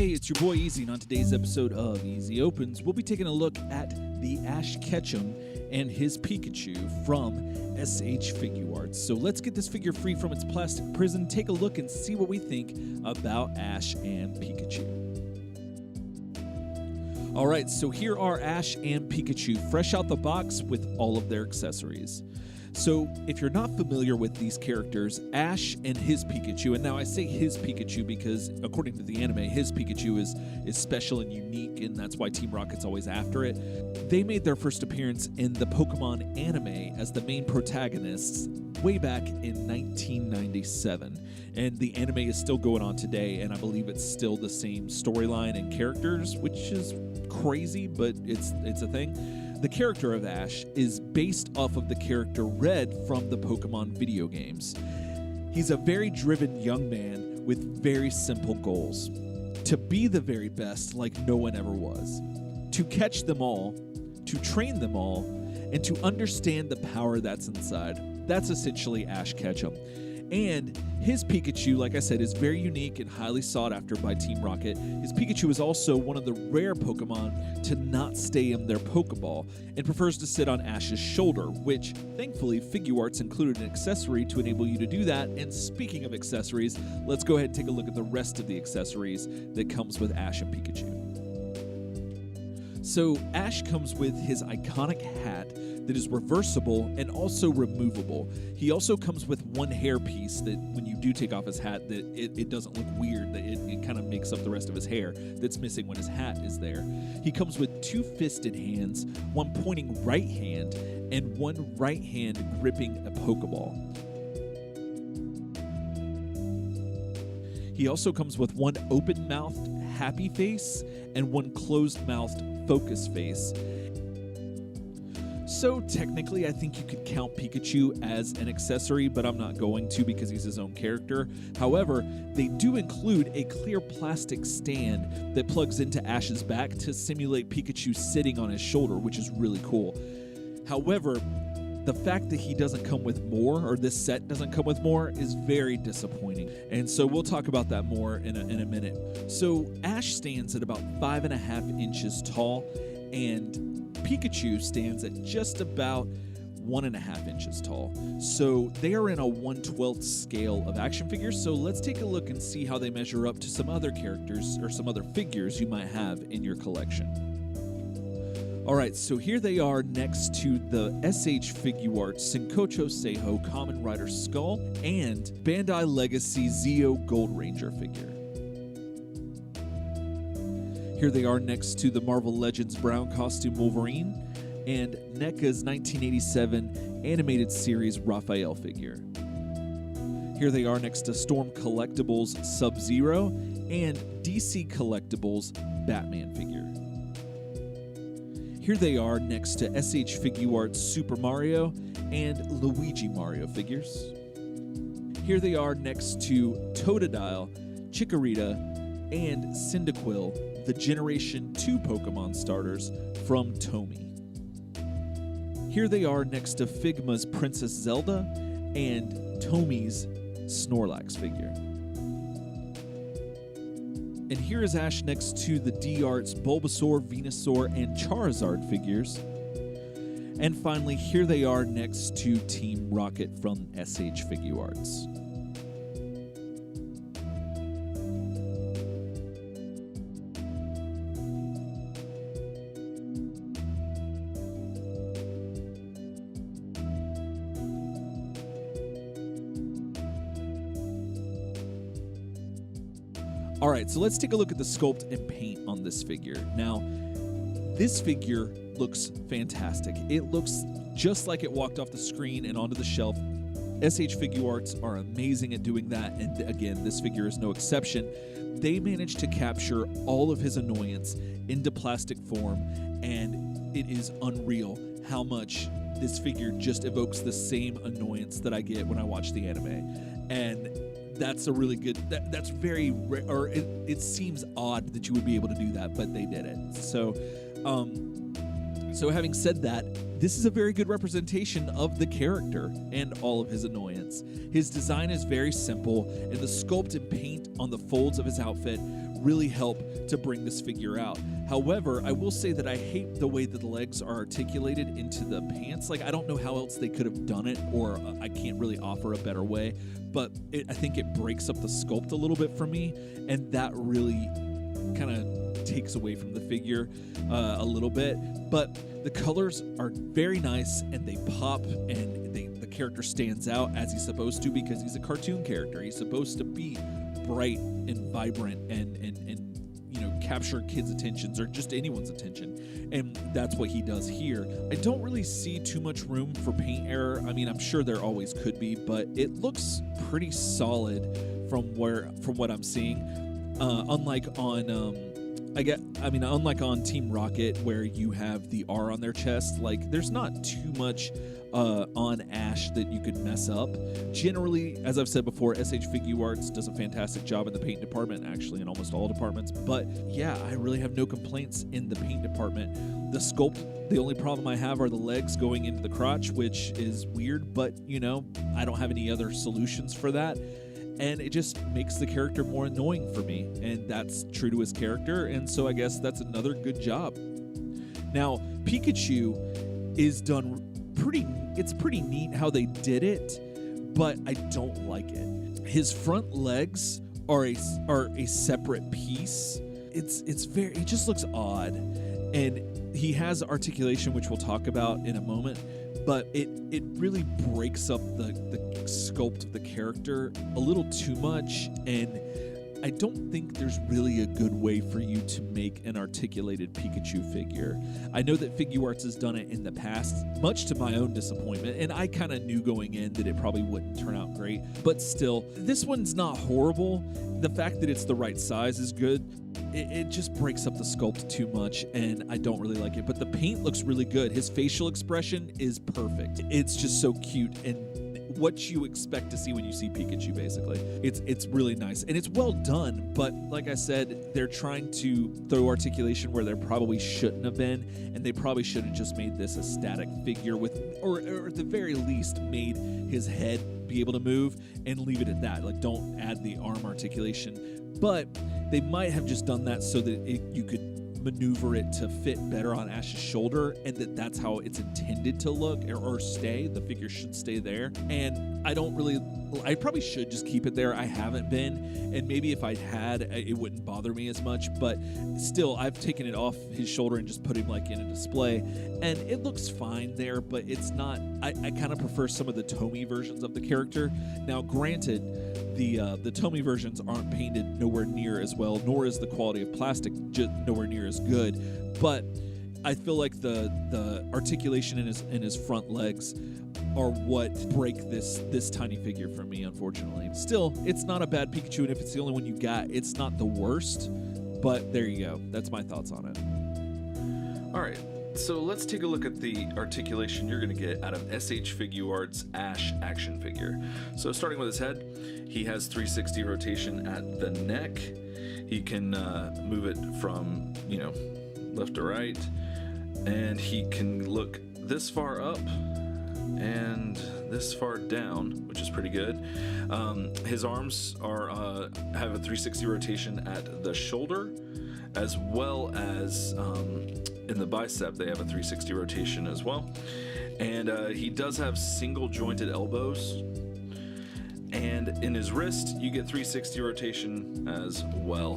Hey, it's your boy Easy, and on today's episode of Easy Opens, we'll be taking a look at the Ash Ketchum and his Pikachu from SH Figuarts. So let's get this figure free from its plastic prison, take a look, and see what we think about Ash and Pikachu. Alright, so here are Ash and Pikachu, fresh out the box with all of their accessories. So, if you're not familiar with these characters, Ash and his Pikachu, and now I say his Pikachu because, according to the anime, his Pikachu is special and unique, and that's why Team Rocket's always after it. They made their first appearance in the Pokemon anime as the main protagonists way back in 1997. And the anime is still going on today, and I believe it's still the same storyline and characters, which is crazy, but it's a thing. The character of Ash is based off of the character Red from the Pokemon video games. He's a very driven young man with very simple goals. To be the very best like no one ever was. To catch them all, to train them all, and to understand the power that's inside. That's essentially Ash Ketchum. And his Pikachu, like I said, is very unique and highly sought after by Team Rocket. His Pikachu is also one of the rare Pokemon to not stay in their Pokeball and prefers to sit on Ash's shoulder, which, thankfully, Figuarts included an accessory to enable you to do that. And speaking of accessories, let's go ahead and take a look at the rest of the accessories that comes with Ash and Pikachu. So, Ash comes with his iconic hat that is reversible and also removable. He also comes with one hairpiece that when you do take off his hat, that it doesn't look weird, that it kind of makes up the rest of his hair that's missing when his hat is there. He comes with two fisted hands, one pointing right hand and one right hand gripping a Pokeball. He also comes with one open-mouthed happy face and one closed-mouthed focus face. So technically, I think you could count Pikachu as an accessory, but I'm not going to because he's his own character. However, they do include a clear plastic stand that plugs into Ash's back to simulate Pikachu sitting on his shoulder, which is really cool. However, the fact that he doesn't come with more, or this set doesn't come with more, is very disappointing. And so we'll talk about that more in a minute. So Ash stands at about 5.5 inches tall, and Pikachu stands at just about 1.5 inches tall. So they are in a 1/12 scale of action figures. So let's take a look and see how they measure up to some other characters or some other figures you might have in your collection. Alright, so here they are next to the SH Figuarts Senkocho Seiho Kamen Rider Skull and Bandai Legacy Zeo Gold Ranger figure. Here they are next to the Marvel Legends Brown Costume Wolverine and NECA's 1987 animated series Raphael figure. Here they are next to Storm Collectibles Sub-Zero and DC Collectibles Batman figure. Here they are next to SH Figuarts Super Mario and Luigi Mario figures. Here they are next to Totodile, Chikorita, and Cyndaquil, the Generation 2 Pokemon starters from Tomy. Here they are next to Figma's Princess Zelda and Tomy's Snorlax figure. And here is Ash next to the D-Arts Bulbasaur, Venusaur, and Charizard figures. And finally, here they are next to Team Rocket from SH Figuarts. Alright, so let's take a look at the sculpt and paint on this figure. Now, this figure looks fantastic. It looks just like it walked off the screen and onto the shelf. SH Figuarts are amazing at doing that, and again, this figure is no exception. They managed to capture all of his annoyance into plastic form, and it is unreal how much this figure just evokes the same annoyance that I get when I watch the anime. And that's a really good, that's very rare, or it seems odd that you would be able to do that, but they did it. So having said that, this is a very good representation of the character and all of his annoyance. His design is very simple, and the sculpt and paint on the folds of his outfit really help to bring this figure out. However, I will say that I hate the way that the legs are articulated into the pants. Like, I don't know how else they could have done it, or I can't really offer a better way, but I think it breaks up the sculpt a little bit for me, and that really kind of takes away from the figure a little bit. But the colors are very nice, and they pop, and the character stands out as he's supposed to, because he's a cartoon character. He's supposed to be bright and vibrant and capture kids' attentions, or just anyone's attention, and that's what he does here. I don't really see too much room for paint error. I mean, I'm sure there always could be, but it looks pretty solid from what I'm seeing. Unlike on Team Rocket, where you have the R on their chest, like, there's not too much on Ash that you could mess up. Generally, as I've said before, SH Figuarts does a fantastic job in the paint department, actually in almost all departments. But yeah, I really have no complaints in the paint department. The sculpt, the only problem I have are the legs going into the crotch, which is weird, but I don't have any other solutions for that. And it just makes the character more annoying for me, and that's true to his character, and so I guess that's another good job. Now, Pikachu is done it's pretty neat how they did it, but I don't like it. His front legs are a separate piece. It just looks odd, and he has articulation, which we'll talk about in a moment, but it really breaks up the sculpt of the character a little too much, and I don't think there's really a good way for you to make an articulated Pikachu figure. I know that Figuarts has done it in the past, much to my own disappointment, and I kind of knew going in that it probably wouldn't turn out great, but still, this one's not horrible. The fact that it's the right size is good. It just breaks up the sculpt too much, and I don't really like it, but the paint looks really good. His facial expression is perfect. It's just so cute, and what you expect to see when you see Pikachu, basically. It's really nice, and it's well done, but like I said, they're trying to throw articulation where there probably shouldn't have been, and they probably should have just made this a static figure or at the very least made his head be able to move and leave it at that. Like, don't add the arm articulation, but they might have just done that so that you could maneuver it to fit better on Ash's shoulder, and that's how it's intended to look or stay. The figure should stay there, and I probably should just keep it there. I haven't been, and maybe if I had, it wouldn't bother me as much, but still, I've taken it off his shoulder and just put him like in a display, and it looks fine there, but it's not. I kind of prefer some of the Tomy versions of the character. Now, granted, the Tomy versions aren't painted nowhere near as well, nor is the quality of plastic nowhere near as good, but I feel like the articulation in his front legs are what break this tiny figure for me, unfortunately. Still, it's not a bad Pikachu, and if it's the only one you got, it's not the worst, but there you go. That's my thoughts on it. All right, so let's take a look at the articulation you're going to get out of SH Figuarts Ash action figure. So starting with his head, he has 360 rotation at the neck. He can move it from, left to right, and he can look this far up and this far down, which is pretty good. His arms have a 360 rotation at the shoulder, as well as in the bicep they have a 360 rotation as well. And he does have single jointed elbows. And in his wrist, you get 360 rotation as well.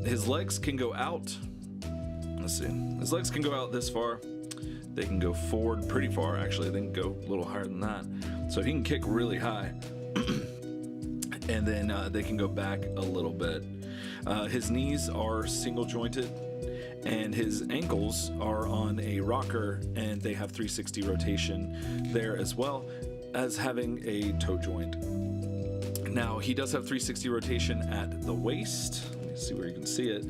His legs can go out. Let's see. His legs can go out this far. They can go forward pretty far, actually. They can go a little higher than that. So he can kick really high. And then they can go back a little bit. His knees are single jointed, and his ankles are on a rocker, and they have 360 rotation there, as well as having a toe joint. Now, he does have 360 rotation at the waist. Let me see where you can see it.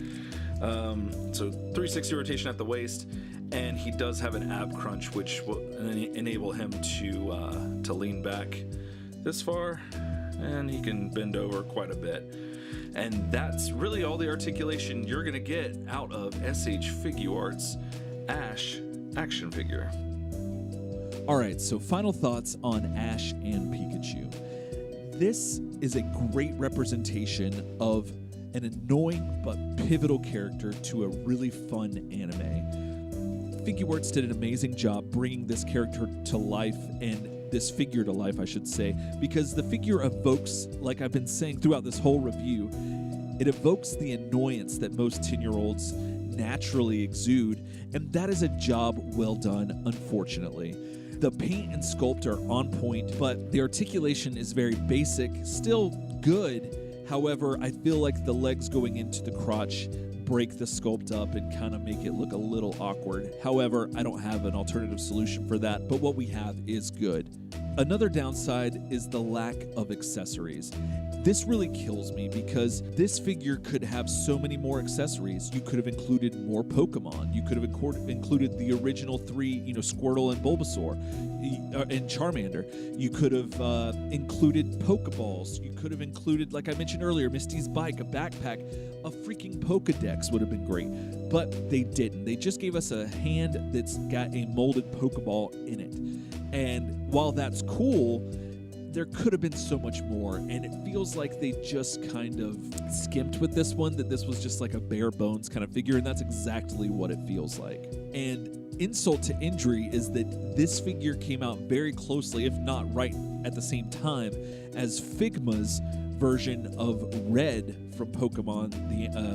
So 360 rotation at the waist, and he does have an ab crunch, which will enable him to lean back this far, and he can bend over quite a bit. And that's really all the articulation you're going to get out of SH Figuarts Ash action figure. All right, so final thoughts on Ash and Pikachu. This is a great representation of an annoying but pivotal character to a really fun anime. Figuarts did an amazing job bringing this character to life, and this figure to life, I should say, because the figure evokes, like I've been saying throughout this whole review, it evokes the annoyance that most 10-year-olds naturally exude, and that is a job well done, unfortunately. The paint and sculpt are on point, but the articulation is very basic, still good. However, I feel like the legs going into the crotch break the sculpt up and kind of make it look a little awkward. However, I don't have an alternative solution for that, but what we have is good. Another downside is the lack of accessories. This really kills me because this figure could have so many more accessories. You could have included more Pokemon. You could have included the original 3, Squirtle and Bulbasaur and Charmander. You could have included Pokeballs. You could have included, like I mentioned earlier, Misty's bike, a backpack, a freaking Pokedex would have been great. But they didn't. They just gave us a hand that's got a molded Pokeball in it. And while that's cool, there could have been so much more, and it feels like they just kind of skimped with this one, that this was just like a bare bones kind of figure, and that's exactly what it feels like. And insult to injury is that this figure came out very closely, if not right at the same time, as Figma's version of Red from Pokemon,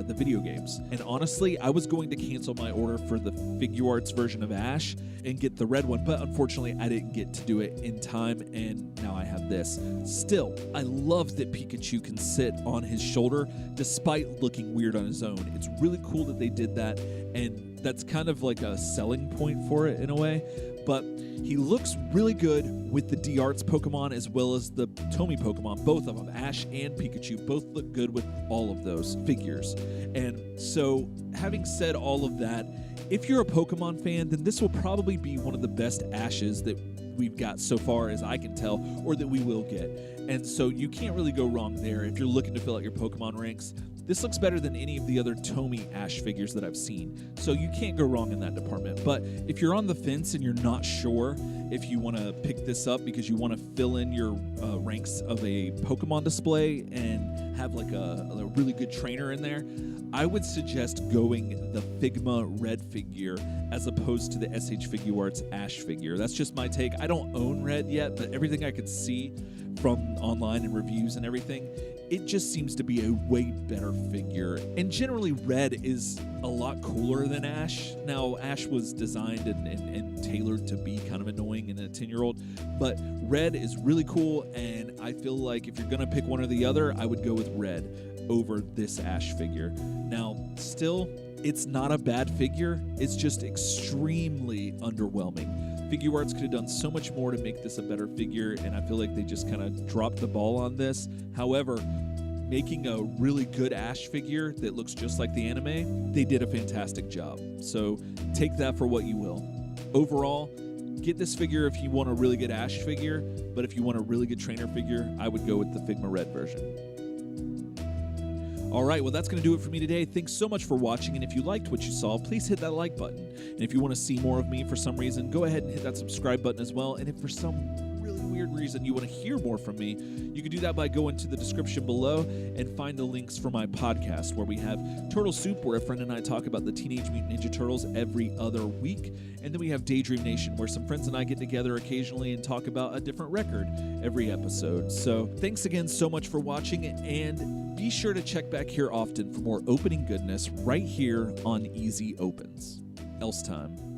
the video games. And honestly, I was going to cancel my order for the Figuarts version of Ash and get the red one, but unfortunately I didn't get to do it in time, and now I have this. Still, I love that Pikachu can sit on his shoulder despite looking weird on his own. It's really cool that they did that, and that's kind of like a selling point for it in a way. But he looks really good with the D-Arts Pokemon as well as the Tomy Pokemon. Both of them, Ash and Pikachu, both look good with all of those figures. And so, having said all of that, if you're a Pokemon fan, then this will probably be one of the best Ashes that we've got so far as I can tell, or that we will get. And so you can't really go wrong there if you're looking to fill out your Pokemon ranks. This looks better than any of the other Tomy Ash figures that I've seen, so you can't go wrong in that department. But if you're on the fence and you're not sure if you want to pick this up because you want to fill in your ranks of a Pokemon display and have like a really good trainer in there, I would suggest going the Figma Red figure as opposed to the SH Figuarts Ash figure. That's just my take. I don't own Red yet, but everything I could see from online and reviews and everything, it just seems to be a way better figure. And generally, Red is a lot cooler than Ash. Now, Ash was designed and tailored to be kind of annoying in a 10-year-old, but Red is really cool, and I feel like if you're going to pick one or the other, I would go with Red over this Ash figure. Now, still, it's not a bad figure. It's just extremely underwhelming. Figuarts could have done so much more to make this a better figure, and I feel like they just kind of dropped the ball on this. However, making a really good Ash figure that looks just like the anime, they did a fantastic job. So take that for what you will. Overall, get this figure if you want a really good Ash figure, but if you want a really good trainer figure, I would go with the Figma Red version. All right, well, that's going to do it for me today. Thanks so much for watching, and if you liked what you saw, please hit that like button. And if you want to see more of me for some reason, go ahead and hit that subscribe button as well. And if for some really weird reason you want to hear more from me, you can do that by going to the description below and find the links for my podcast, where we have Turtle Soup, where a friend and I talk about the Teenage Mutant Ninja Turtles every other week. And then we have Daydream Nation, where some friends and I get together occasionally and talk about a different record every episode. So thanks again so much for watching, and be sure to check back here often for more opening goodness right here on Easy Opens. Else time.